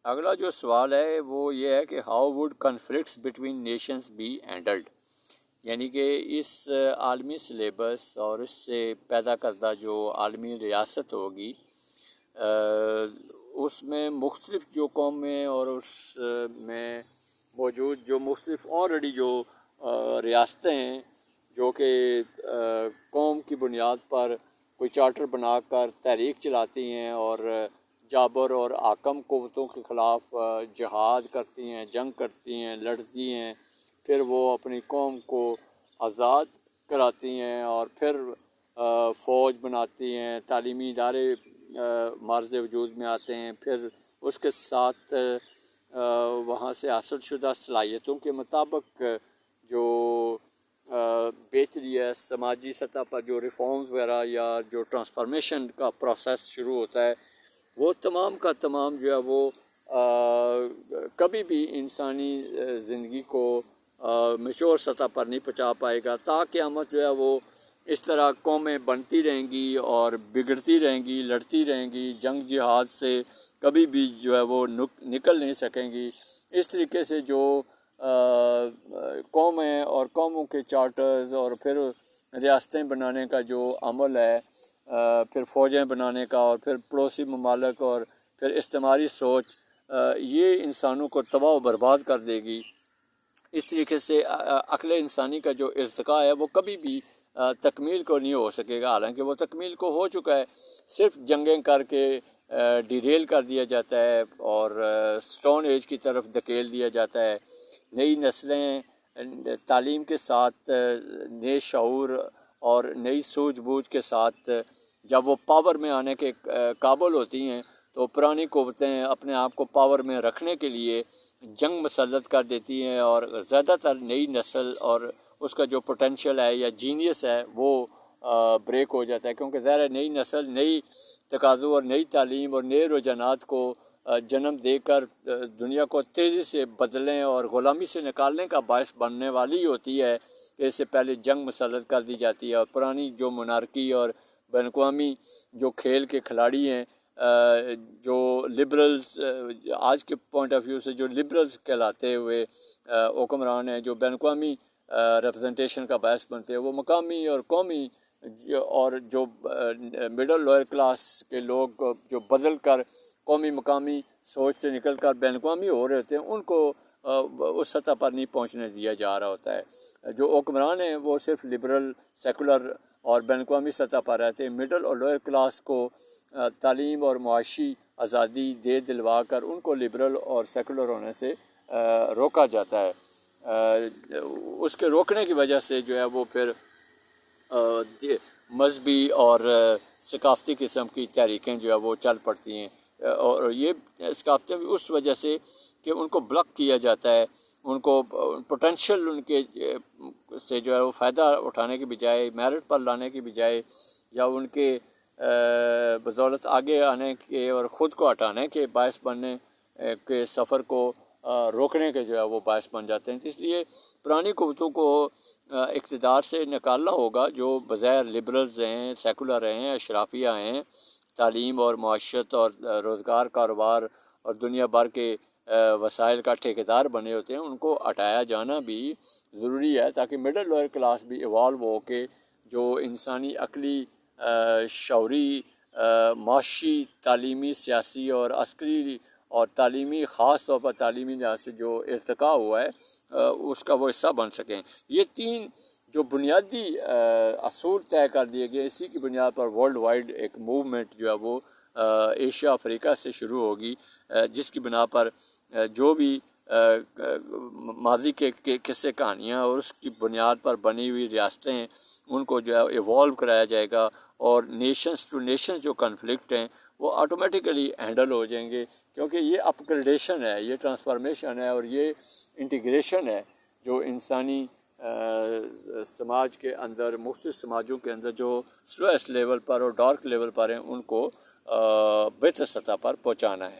اگلا جو سوال ہے وہ یہ ہے کہ how would conflicts between nations be handled, یعنی کہ اس عالمی سلیبس اور اس سے پیدا کردہ جو عالمی ریاست ہوگی اس میں مختلف جو قومیں اور اس میں موجود جو مختلف آلریڈی جو ریاستیں ہیں جو کہ قوم کی بنیاد پر کوئی چارٹر بنا کر تحریک چلاتی ہیں اور جابر اور حاکم قوتوں کے خلاف جہاد کرتی ہیں، جنگ کرتی ہیں، لڑتی ہیں، پھر وہ اپنی قوم کو آزاد کراتی ہیں اور پھر فوج بناتی ہیں، تعلیمی ادارے معرض وجود میں آتے ہیں، پھر اس کے ساتھ وہاں سے حاصل شدہ صلاحیتوں کے مطابق جو بہتری ہے سماجی سطح پر جو ریفارمز وغیرہ یا جو ٹرانسفارمیشن کا پروسیس شروع ہوتا ہے وہ تمام کا تمام جو ہے وہ کبھی بھی انسانی زندگی کو میچور سطح پر نہیں پہنچا پائے گا۔ تا قیامت جو ہے وہ اس طرح قومیں بنتی رہیں گی اور بگڑتی رہیں گی، لڑتی رہیں گی، جنگ جہاد سے کبھی بھی جو ہے وہ نکل نہیں سکیں گی۔ اس طریقے سے جو قومیں اور قوموں کے چارٹرز اور پھر ریاستیں بنانے کا جو عمل ہے، پھر فوجیں بنانے کا اور پھر پڑوسی ممالک اور پھر استعماری سوچ، یہ انسانوں کو تباہ و برباد کر دے گی۔ اس طریقے سے عقل انسانی کا جو ارتقاء ہے وہ کبھی بھی تکمیل کو نہیں ہو سکے گا، حالانکہ وہ تکمیل کو ہو چکا ہے، صرف جنگیں کر کے ڈیریل کر دیا جاتا ہے اور سٹون ایج کی طرف دھکیل دیا جاتا ہے۔ نئی نسلیں تعلیم کے ساتھ، نئے شعور اور نئی سوجھ بوجھ کے ساتھ جب وہ پاور میں آنے کے قابل ہوتی ہیں تو پرانی قوتیں اپنے آپ کو پاور میں رکھنے کے لیے جنگ مسلط کر دیتی ہیں اور زیادہ تر نئی نسل اور اس کا جو پوٹینشیل ہے یا جینیس ہے وہ بریک ہو جاتا ہے، کیونکہ ظاہر ہے نئی نسل نئی تقاضوں اور نئی تعلیم اور نئے رجحانات کو جنم دے کر دنیا کو تیزی سے بدلنے اور غلامی سے نکالنے کا باعث بننے والی ہوتی ہے کہ اس سے پہلے جنگ مسلط کر دی جاتی ہے، اور پرانی جو monarchy اور بین الاقوامی جو کھیل کے کھلاڑی ہیں، جو لبرلز آج کے پوائنٹ آف ویو سے جو لبرلز کہلاتے ہوئے حکمران ہیں، جو بین الاقوامی ریپرزنٹیشن کا باعث بنتے ہیں، وہ مقامی اور قومی اور جو مڈل لوئر کلاس کے لوگ جو بدل کر قومی مقامی سوچ سے نکل کر بین الاقوامی ہو رہے ہوتے ہیں، ان کو اس سطح پر نہیں پہنچنے دیا جا رہا ہوتا ہے۔ جو حکمران ہیں وہ صرف لبرل، سیکولر اور بین الاقوامی سطح پر رہتے ہیں۔ مڈل اور لوئر کلاس کو تعلیم اور معاشی آزادی دے دلوا کر ان کو لبرل اور سیکولر ہونے سے روکا جاتا ہے۔ اس کے روکنے کی وجہ سے جو ہے وہ پھر مذہبی اور ثقافتی قسم کی تحریکیں جو ہے وہ چل پڑتی ہیں، اور یہ ثقافتیں بھی اس وجہ سے کہ ان کو بلاک کیا جاتا ہے، ان کو پوٹینشیل ان کے سے جو ہے وہ فائدہ اٹھانے کے بجائے، میرٹ پر لانے کی بجائے یا ان کے بدولت آگے آنے کے اور خود کو ہٹانے کے باعث بننے کے سفر کو روکنے کے جو ہے وہ باعث بن جاتے ہیں۔ اس لیے پرانی قوتوں کو اقتدار سے نکالنا ہوگا جو بظاہر لبرلز ہیں، سیکولر ہیں، اشرافیہ ہیں، تعلیم اور معاشرت اور روزگار، کاروبار اور دنیا بھر کے وسائل کا ٹھیکیدار بنے ہوتے ہیں، ان کو ہٹایا جانا بھی ضروری ہے تاکہ مڈل لوئر کلاس بھی ایوالو ہو کے جو انسانی عقلی، شعوری، معاشی، تعلیمی، سیاسی اور عسکری اور تعلیمی، خاص طور پر تعلیمی لحاظ سے جو ارتقاء ہوا ہے اس کا وہ حصہ بن سکیں۔ یہ تین جو بنیادی اصول طے کر دیے گئے، اسی کی بنیاد پر ورلڈ وائڈ ایک موومنٹ جو ہے وہ ایشیا افریقہ سے شروع ہوگی، جس کی بنا پر جو بھی ماضی کے قصے کہانیاں اور اس کی بنیاد پر بنی ہوئی ریاستیں ہیں ان کو جو ہے ایوالو کرایا جائے گا، اور نیشنز ٹو نیشنز جو کنفلکٹ ہیں وہ آٹومیٹیکلی ہینڈل ہو جائیں گے، کیونکہ یہ اپ گریڈیشن ہے، یہ ٹرانسفارمیشن ہے اور یہ انٹیگریشن ہے جو انسانی سماج کے اندر، مختلف سماجوں کے اندر جو سلویسٹ لیول پر اور ڈارک لیول پر ہیں ان کو بہتر سطح پر پہنچانا ہے۔